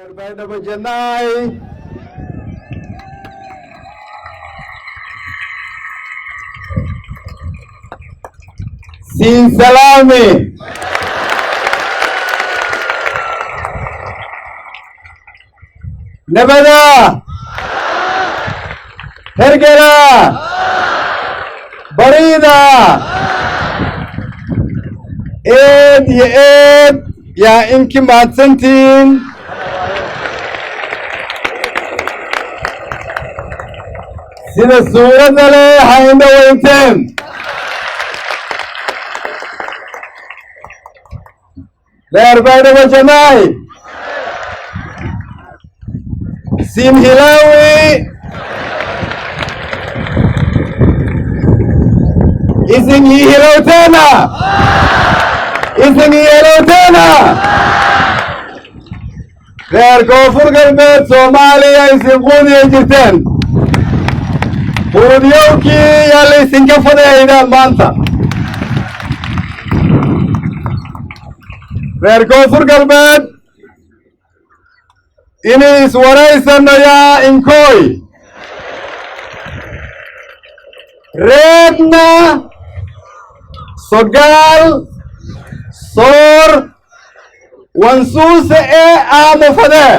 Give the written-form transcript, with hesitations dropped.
Baydhabo Janay. Sin salami. Nabada. Hergera. Barida. Eed ya inki mahadsantiin. Sida suuradda leh ha indhaweynteen. Reer Baydhabo Janay. Siin Hilawi. Isin ii hilowteena. Isin ii hilowteena. Reer Koonfur Galbeed Soomaaliya isin quudiya jirteen. Quudiyowkii yaa la isinka fadeeydaan maanta. Reer Koonfur Galbeed inay iswaraysano yaa inkooy. Reedna Sogaal Soor Wansuuse ee aamo fadee.